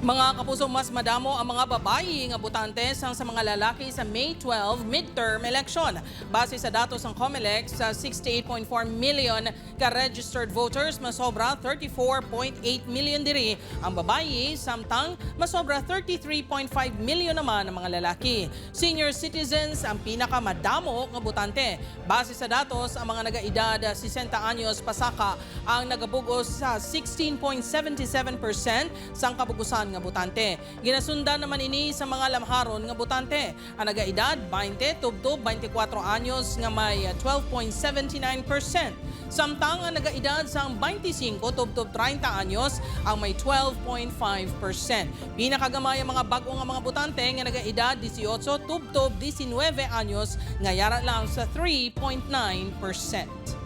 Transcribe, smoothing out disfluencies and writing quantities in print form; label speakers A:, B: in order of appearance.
A: Mga kapuso, mas madamo ang mga babaye nga botante sang sa mga lalaki sa May 12 midterm election. Base sa datos ng COMELEC, sa 68.4 million ka-registered voters, masobra 34.8 million diri ang babaye, samtang masobra 33.5 million naman ang mga lalaki. Senior citizens ang pinakamadamo nga botante. Base sa datos, ang mga nagaedad 60 anyos pasaka ang nagabugos sa 16.77% sang kabugusan nga botante. Ginasundan naman ini sa mga lamharon nga botante. Ang nagaedad 20 tubtob 24 anyos nga may 12.79%. Samtang ang nagaedad sang 25 tubtob 30 anyos ang may 12.5%. Pinakagamay ang mga bag-o nga mga botante nga nagaedad 18 tubtob 19 anyos nga yara lang sa 3.9%.